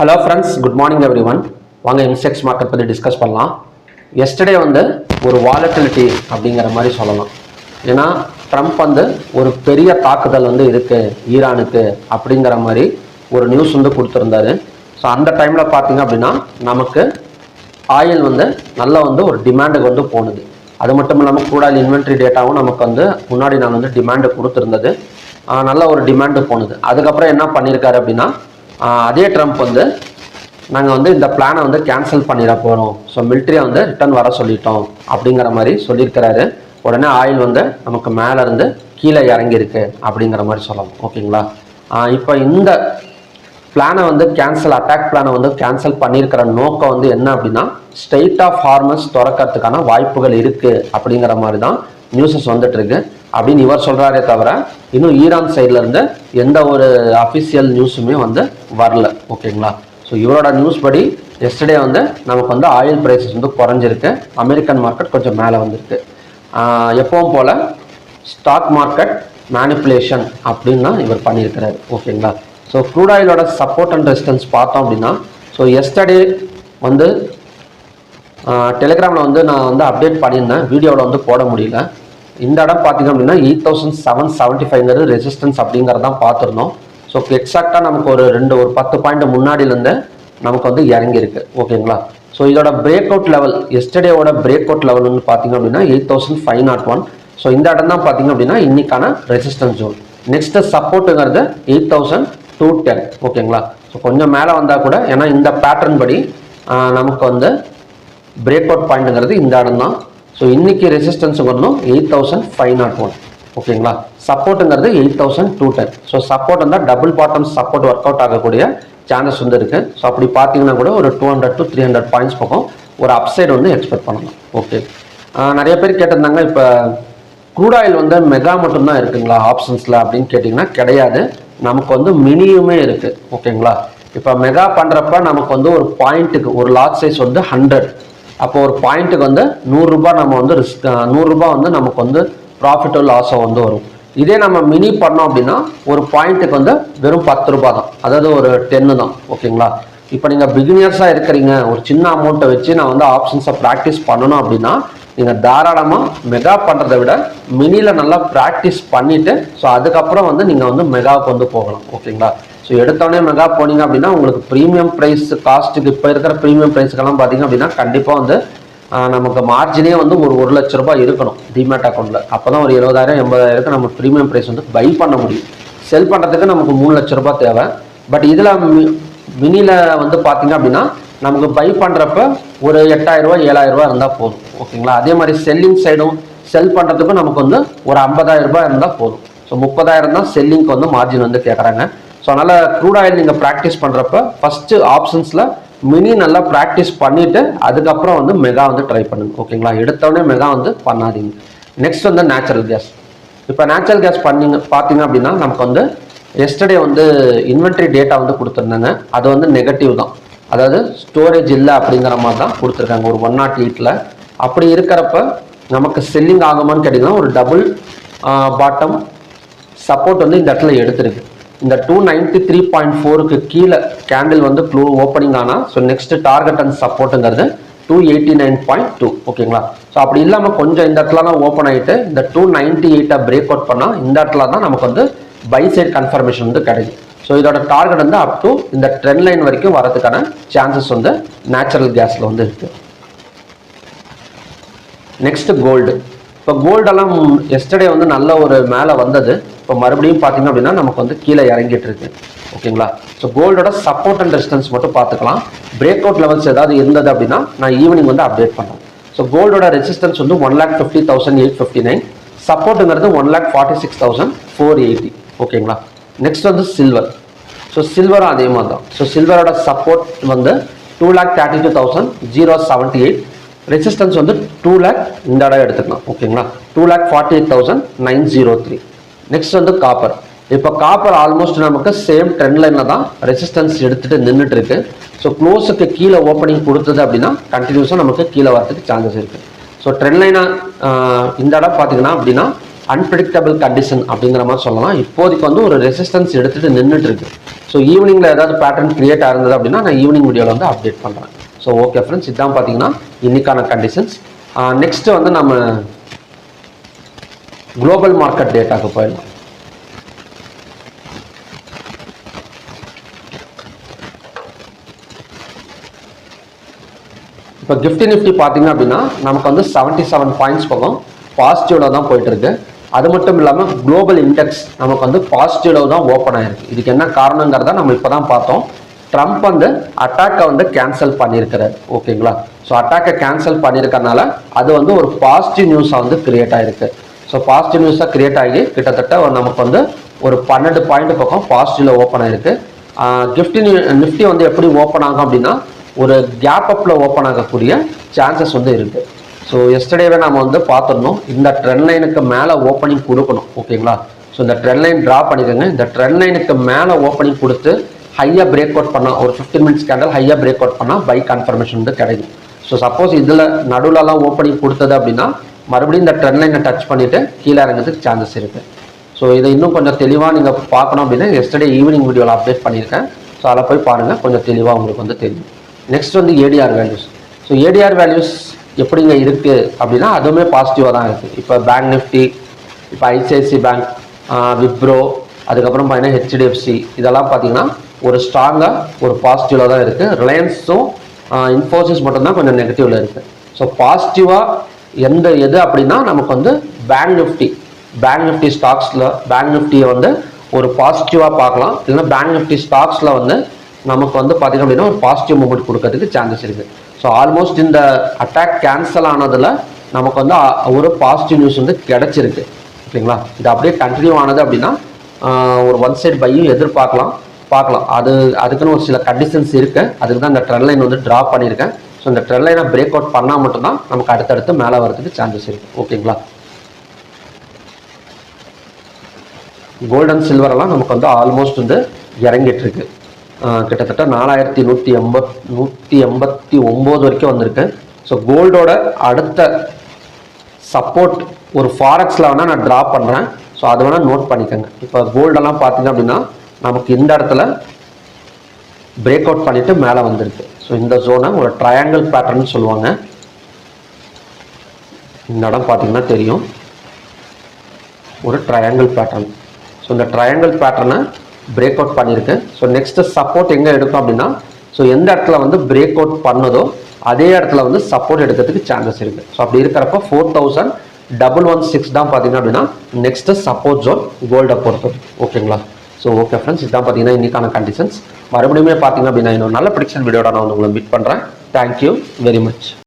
Hello friends, good morning every one. வாங்க இன்செக்ஸ் market பற்றி discuss பண்ணலாம். எஸ்டர்டே வந்து ஒரு வாலட்டிலிட்டி அப்படிங்கிற மாதிரி சொல்லலாம். ஏன்னா ட்ரம்ப் வந்து ஒரு பெரிய தாக்குதல் வந்து இருக்குது ஈரானுக்கு அப்படிங்கிற மாதிரி ஒரு நியூஸ் வந்து கொடுத்துருந்தாரு. ஸோ அந்த டைமில் பார்த்தீங்க அப்படின்னா நமக்கு ஆயில் வந்து நல்லா வந்து ஒரு டிமாண்டுக்கு வந்து போனது. அது மட்டும் இல்லாமல் க்ரூட் ஆயில் இன்வென்ட்ரி டேட்டாவும் நமக்கு வந்து முன்னாடி நான் வந்து டிமாண்டு கொடுத்துருந்தது. நல்ல ஒரு டிமாண்டு போனது. அதுக்கப்புறம் என்ன பண்ணியிருக்காரு அப்படின்னா அதே ட்ரம்ப் வந்து நாங்கள் வந்து இந்த பிளானை வந்து கேன்சல் பண்ணிட போகிறோம், ஸோ மிலிட்ரியை வந்து ரிட்டர்ன் வர சொல்லிட்டோம் அப்படிங்கிற மாதிரி சொல்லியிருக்கிறாரு. உடனே ஆயில் வந்து நமக்கு மேலே இருந்து கீழே இறங்கியிருக்கு அப்படிங்கிற மாதிரி சொல்லலாம். ஓகேங்களா? இப்போ இந்த பிளானை வந்து அட்டாக் பிளானை வந்து கேன்சல் பண்ணியிருக்கிற நோக்கம் வந்து என்ன அப்படின்னா ஸ்ட்ரெயிட் ஆஃப் ஹார்மஸ் திறக்கிறதுக்கான வாய்ப்புகள் இருக்குது அப்படிங்கிற மாதிரி தான் நியூஸஸ் வந்துட்டு இருக்கு அப்படின்னு இவர் சொல்கிறாரே தவிர இன்னும் ஈரான் சைட்லேருந்து எந்த ஒரு அஃபிஷியல் நியூஸுமே வந்து வரல. ஓகேங்களா? ஸோ இவரோட நியூஸ் படி எஸ்டர்டே வந்து நமக்கு வந்து ஆயில் ப்ரைஸஸ் வந்து குறைஞ்சிருக்கு, அமெரிக்கன் மார்க்கெட் கொஞ்சம் மேலே வந்திருக்கு. எப்பவும் போல் ஸ்டாக் மார்க்கெட் மேனிப்புலேஷன் அப்படின்னு இவர் பண்ணியிருக்கிறாரு. ஓகேங்களா? ஸோ க்ரூட் ஆயிலோட சப்போர்ட் அண்ட் ரெசிஸ்டன்ஸ் பார்த்தோம் அப்படின்னா ஸோ எஸ்டர்டே வந்து டெலிகிராமில் வந்து நான் வந்து அப்டேட் பண்ணியிருந்தேன், வீடியோவில் வந்து போட முடியல. இந்த இடம் பார்த்தீங்க அப்படின்னா 8775 ரெசிஸ்டன்ஸ் அப்படிங்கிறதான் பார்த்துருந்தோம். ஸோ எக்ஸாக்டாக நமக்கு ஒரு 10 பாயிண்ட் முன்னாடியிலேருந்து நமக்கு வந்து இறங்கியிருக்கு. ஓகேங்களா? ஸோ இதோட பிரேக் அவுட் லெவல் எஸ்டர்டேவோட பிரேக் அவுட் லெவல் வந்து பார்த்தீங்க அப்படின்னா 8501. ஸோ இந்த இடம் தான் பார்த்தீங்க அப்படின்னா இன்னைக்கான ரெசிஸ்டன்ஸ் ஜோன். நெக்ஸ்ட் சப்போர்ட்டுங்கிறது 8210. ஓகேங்களா? ஸோ கொஞ்சம் மேலே வந்தால் கூட, ஏன்னா இந்த பேட்டர்ன் படி நமக்கு வந்து பிரேக் அவுட் பாயிண்ட்டுங்கிறது இந்த இடம் தான். ஸோ இன்னைக்கு ரெசிஸ்டன்ஸ் வரணும் 8501. ஓகேங்களா? சப்போர்ட்டுங்கிறது 8210. ஸோ சப்போர்ட் இருந்தால் double bottom support work out ஆகக்கூடிய சான்சஸ் வந்து இருக்குது. ஸோ அப்படி பார்த்தீங்கன்னா கூட ஒரு 200 to 300 பாயிண்ட்ஸ் பக்கம் ஒரு அப்சைடு வந்து எக்ஸ்பெக்ட் பண்ணலாம். ஓகே, நிறைய பேர் கேட்டிருந்தாங்க, இப்போ க்ரூட் ஆயில் வந்து மெகா மட்டும்தான் இருக்குங்களா ஆப்ஷன்ஸில் அப்படின்னு கேட்டிங்கன்னா கிடையாது, நமக்கு வந்து மினியுமே இருக்குது. ஓகேங்களா? இப்போ மெகா பண்ணுறப்ப நமக்கு வந்து ஒரு பாயிண்ட்டுக்கு ஒரு லாட் சைஸ் வந்து 100, அப்போ ஒரு பாயிண்ட்டுக்கு வந்து 100 ரூபாய் நம்ம வந்து 100 ரூபாய் வந்து நமக்கு வந்து ப்ராஃபிட்டோ லாஸோ வந்து வரும். இதே நம்ம மினி பண்ணோம் அப்படின்னா ஒரு பாயிண்ட்டுக்கு வந்து வெறும் 10 ரூபாய் தான், அதாவது ஒரு 10 தான். ஓகேங்களா? இப்போ நீங்கள் பிகினியர்ஸாக இருக்கிறீங்க, ஒரு சின்ன அமௌண்ட்டை வச்சு நான் வந்து ஆப்ஷன்ஸை ப்ராக்டிஸ் பண்ணணும் அப்படின்னா நீங்கள் தாராளமாக மெகா பண்ணுறதை விட மினியில் நல்லா ப்ராக்டிஸ் பண்ணிவிட்டு ஸோ அதுக்கப்புறம் வந்து நீங்கள் வந்து மெகாவுக்கு வந்து போகலாம். ஓகேங்களா? ஸோ எடுத்தோடனே மெகா போனீங்க அப்படின்னா உங்களுக்கு ப்ரீமியம் ப்ரைஸ் காஸ்ட்டுக்கு இப்போ இருக்கிற ப்ரீமியம் ப்ரைஸுக்கெல்லாம் பார்த்தீங்க அப்படின்னா கண்டிப்பாக வந்து நமக்கு மார்ஜினே வந்து ஒரு 1 லட்ச ரூபாய் இருக்கணும் டிமேட் அக்கௌண்ட்டில். அப்போ தான் ஒரு 70,000 80,000 நம்ம ப்ரீமியம் ப்ரைஸ் வந்து பை பண்ண முடியும். செல் பண்ணுறதுக்கு நமக்கு 3 லட்ச ரூபாய் தேவை. பட் இதில் மினியில் வந்து பார்த்தீங்க அப்படின்னா நமக்கு பை பண்ணுறப்ப ஒரு 8000 ரூபாய் 7000 ரூபாய் இருந்தால் போதும். ஓகேங்களா? அதே மாதிரி செல்லிங் சைடும் செல் பண்ணுறதுக்கும் நமக்கு வந்து ஒரு 50,000 ரூபாய் இருந்தால் போதும். ஸோ 30,000 தான் செல்லிங்க்கு வந்து மார்ஜின் வந்து கேட்குறாங்க. ஸோ அதனால் க்ரூட் ஆயில் நீங்கள் ப்ராக்டிஸ் பண்ணுறப்ப ஃபஸ்ட்டு ஆப்ஷன்ஸில் மினி நல்லா ப்ராக்டிஸ் பண்ணிவிட்டு அதுக்கப்புறம் வந்து மெகா வந்து ட்ரை பண்ணுங்க. ஓகேங்களா? எடுத்தோடனே மெகா வந்து பண்ணாதீங்க. நெக்ஸ்ட் வந்து நேச்சுரல் கேஸ். இப்போ நேச்சுரல் கேஸ் பார்த்தீங்க அப்படின்னா நமக்கு வந்து எஸ்டர்டே வந்து இன்வென்ட்ரி டேட்டா வந்து கொடுத்துருந்தாங்க, அது வந்து நெகட்டிவ் தான், அதாவது ஸ்டோரேஜ் இல்லை அப்படிங்கிற மாதிரி தான் கொடுத்துருக்காங்க ஒரு 108. அப்படி இருக்கிறப்ப நமக்கு செல்லிங் ஆகுமான்னு கேட்டிங்கன்னா ஒரு டபுள் பாட்டம் சப்போர்ட் வந்து இந்த இடத்துல எடுத்திருக்கு. இந்த 293.4க்கு கீழே கேண்டில் வந்து ஓப்பனிங் ஆனால் ஸோ நெக்ஸ்ட் டார்கெட் அண்ட் சப்போர்ட்டுங்கிறது 289.2. ஓகேங்களா? ஸோ அப்படி இல்லாமல் கொஞ்சம் இந்த இடத்துல தான் ஓப்பன் ஆகிட்டு இந்த 298 பிரேக் அவுட் பண்ணால் இந்த இடத்துல தான் நமக்கு வந்து பை சைட் கன்ஃபர்மேஷன் வந்து கிடைக்கும். ஸோ இதோட டார்கெட் வந்து அப் டு இந்த ட்ரெண்ட் லைன் வரைக்கும் வரதுக்கான சான்சஸ் வந்து நேச்சுரல் கேஸில் வந்து இருக்குது. Next gold. இப்போ கோல்டெல்லாம் எஸ்டர்டே வந்து நல்ல ஒரு மேலே வந்தது, இப்போ மறுபடியும் பார்த்தீங்க அப்படின்னா நமக்கு வந்து கீழே இறங்கிட்டு இருக்கு. ஓகேங்களா? ஸோ கோல்டோட சப்போர்ட் அண்ட் ரெசிஸ்டன்ஸ் மட்டும் பார்த்துக்கலாம். பிரேக் அவுட் லெவல்ஸ் ஏதாவது இருந்தது அப்படின்னா நான் ஈவினிங் வந்து அப்டேட் பண்ணுறேன். ஸோ கோல்டோட ரெசிஸ்டன்ஸ் வந்து 1,50,859, சப்போர்ட்டுங்கிறது 1,46,480. ஓகேங்களா? நெக்ஸ்ட் வந்து சில்வர். ஸோ சில்வரும் அதே மாதிரி தான். ஸோ சில்வரோட சப்போர்ட் வந்து 2,32,078, ரெசிஸ்டன்ஸ் வந்து 2 lakh இந்த இடம் எடுத்துக்கலாம். ஓகேங்களா? 2,48,903. நெக்ஸ்ட் வந்து காப்பர். இப்போ காப்பர் ஆல்மோஸ்ட் நமக்கு சேம் ட்ரெண்ட் லைனில் தான் ரெசிஸ்டன்ஸ் எடுத்துகிட்டு நின்றுட்டு இருக்கு. ஸோ க்ளோஸுக்கு கீழே ஓப்பனிங் கொடுத்தது அப்படின்னா கண்டினியூஸாக நமக்கு கீழே வரதுக்கு சான்சஸ் இருக்குது. ஸோ ட்ரெண்ட் லைனாக இந்த இடம் பார்த்தீங்கன்னா அப்படின்னா அன்பிரடிக்டபிள் கண்டிஷன் அப்படிங்கிற மாதிரி சொல்லலாம். இப்போதைக்கு வந்து ஒரு ரெசிஸ்டன்ஸ் எடுத்துகிட்டு நின்றுட்டு இருக்கு. ஸோ ஈவினிங்கில் ஏதாவது பேட்டர்ன் கிரியேட் ஆயிருந்தது அப்படின்னா நான் ஈவினிங் வீடியோவில் வந்து அப்டேட் பண்ணுறேன். ஸோ ஓகே ஃப்ரெண்ட்ஸ், இதுதான் பார்த்தீங்கன்னா இன்னைக்கான கண்டிஷன்ஸ். நெக்ஸ்ட்டு வந்து நம்ம குளோபல் மார்க்கெட் டேட்டாக்கு போயிடலாம். இப்போ கிஃப்டி நிஃப்டி பார்த்தீங்க அப்படின்னா நமக்கு வந்து 77 பாயிண்ட்ஸ் பக்கம் பாசிட்டிவ்ல தான் போயிட்டு இருக்கு. அது மட்டும் இல்லாமல் குளோபல் இண்டெக்ஸ் நமக்கு வந்து பாசிட்டிவ்ல தான் ஓப்பன் ஆயிருக்கு. இதுக்கு என்ன காரணங்கிறத நம்ம இப்போ தான் பார்த்தோம். ட்ரம்ப் வந்து அட்டாக்கை வந்து கேன்சல் பண்ணியிருக்கிறார். ஓகேங்களா? ஸோ அட்டாக்கை கேன்சல் பண்ணியிருக்கறனால அது வந்து ஒரு பாசிட்டிவ் நியூஸாக வந்து கிரியேட் ஆயிருக்கு. ஸோ பாசிட்டிவ் நியூஸாக கிரியேட் ஆகி கிட்டத்தட்ட நமக்கு வந்து ஒரு 12 பாயிண்ட் பக்கம் பாசிட்டிவ்ல ஓப்பன் ஆயிருக்கு. நிஃப்டி வந்து எப்படி ஓப்பன் ஆகும் அப்படின்னா ஒரு கேப் அப்ல ஓப்பன் ஆகக்கூடிய சான்சஸ் வந்து இருக்கு. ஸோ எஸ்டர்டேவே நம்ம வந்து பார்த்துடணும், இந்த ட்ரெண்ட் லைனுக்கு மேலே ஓப்பனிங் கொடுக்கணும். ஓகேங்களா? ஸோ இந்த ட்ரெண்ட் லைன் ட்ரா பண்ணிக்கோங்க. இந்த ட்ரெண்ட் லைனுக்கு மேலே ஓப்பனிங் கொடுத்து ஹையாக பிரேக் அவுட் பண்ணால் ஒரு 15 மினிட்ஸ் கேண்டல் ஹையாக பிரேக் அவுட் பண்ணால் பை கன்ஃபர்மேஷன் வந்து கிடைக்கும். ஸோ சப்போஸ் இதில் நடுவில்லாம் ஓப்பனிங் கொடுத்தது அப்படின்னா மறுபடியும் இந்த ட்ரெண்ட் லைனை டச் பண்ணிவிட்டு கீழே இறங்கிறதுக்கு சான்சஸ் இருக்குது. ஸோ இதை இன்னும் கொஞ்சம் தெளிவாக நீங்கள் பார்க்கணும் அப்படின்னா எஸ்டர்டே ஈவினிங் வீடியோவில் அப்டேட் பண்ணியிருக்கேன். ஸோ அதில் போய் பாருங்கள், கொஞ்சம் தெளிவாக உங்களுக்கு வந்து தெரியும். நெக்ஸ்ட் வந்து ADR values. So ADR values எப்படிங்க இருக்குது அப்படின்னா அதுவுமே பாசிட்டிவாக தான் இருக்குது. இப்போ பேங்க் நிஃப்டி, இப்போ ஐசிஐசி பேங்க், விப்ரோ, அதுக்கப்புறம் பார்த்தீங்கன்னா ஹெச்டிஎஃப்சி, இதெல்லாம் பார்த்தீங்கன்னா ஒரு ஸ்ட்ராங்காக ஒரு பாசிட்டிவாக தான் இருக்குது. ரிலையன்ஸும் இன்ஃபோசிஸ் மட்டும்தான் கொஞ்சம் நெகட்டிவில் இருக்குது. ஸோ பாசிட்டிவாக எது அப்படின்னா நமக்கு வந்து பேங்க் நிஃப்டி ஸ்டாக்ஸில் பேங்க் நிஃப்டியை வந்து ஒரு பாசிட்டிவாக பார்க்கலாம். இல்லைன்னா பேங்க் நிஃப்டி ஸ்டாக்ஸில் வந்து நமக்கு வந்து பார்த்திங்க அப்படின்னா ஒரு பாசிட்டிவ் மூமெண்ட் கொடுக்கறதுக்கு சான்சஸ் இருக்குது. ஸோ ஆல்மோஸ்ட் இந்த அட்டாக் கேன்சல் ஆனதில் நமக்கு வந்து ஒரு பாசிட்டிவ் நியூஸ் வந்து கிடச்சிருக்கு. ஓகேங்களா? இது அப்படியே கண்டினியூ ஆனது அப்படின்னா ஒரு ஒன் சைட் பையும் எதிர்பார்க்கலாம். அதுக்குன்னு ஒரு சில கண்டிஷன்ஸ் இருக்குது. அதுக்கு தான் இந்த ட்ரெண்ட் லைன் வந்து ட்ரா பண்ணியிருக்கேன். ஸோ இந்த ட்ரெண்ட் லைனை பிரேக் அவுட் பண்ணால் மட்டும்தான் நமக்கு அடுத்தடுத்து மேலே வரதுக்கு சான்சஸ் இருக்குது. ஓகேங்களா? கோல்டு அண்ட் சில்வர் எல்லாம் நமக்கு வந்து ஆல்மோஸ்ட் வந்து இறங்கிட்டு இருக்கு. கிட்டத்தட்ட 4189 வரைக்கும் வந்திருக்கு. ஸோ கோல்டோட அடுத்த சப்போர்ட் ஒரு ஃபாரெக்ஸில் வேணால் நான் ட்ரா பண்ணுறேன். ஸோ அது வேணால் நோட் பண்ணிக்கோங்க. இப்போ கோல்டெல்லாம் பார்த்தீங்க அப்படின்னா நமக்கு இந்த இடத்துல பிரேக் அவுட் பண்ணிவிட்டு மேலே வந்திருக்கு. ஸோ இந்த ஜோனை ஒரு ட்ரையாங்கிள் பேட்டர்ன்னு சொல்லுவாங்க. இந்த இடம் பார்த்தீங்கன்னா தெரியும், ஒரு ட்ரையாங்கிள் பேட்டர்ன். ஸோ இந்த ட்ரையாங்கிள் பேட்டர்னை பிரேக் அவுட் பண்ணியிருக்கு. ஸோ நெக்ஸ்ட் சப்போர்ட் எங்கே எடுக்கும் அப்படின்னா ஸோ எந்த இடத்துல வந்து பிரேக் அவுட் பண்ணதோ அதே இடத்துல வந்து சப்போர்ட் எடுக்கிறதுக்கு சான்சஸ் இருக்குது. ஸோ அப்படி இருக்கிறப்ப 4116 தான் பார்த்தீங்க அப்படின்னா நெக்ஸ்ட் சப்போர்ட் ஜோன் கோல்டை பொறுத்தது. ஓகேங்களா? ஸோ ஓகே ஃப்ரெண்ட்ஸ், இதுதான் பார்த்தீங்கன்னா இன்னைக்கான கண்டிஷன்ஸ். மறுபடியுமே பார்த்தீங்க அப்படின்னா இன்னொரு நல்ல ப்ரெடிக்ஷன் வீடியோட நான் உங்களை மீட் பண்ணுறேன். Thank you very much.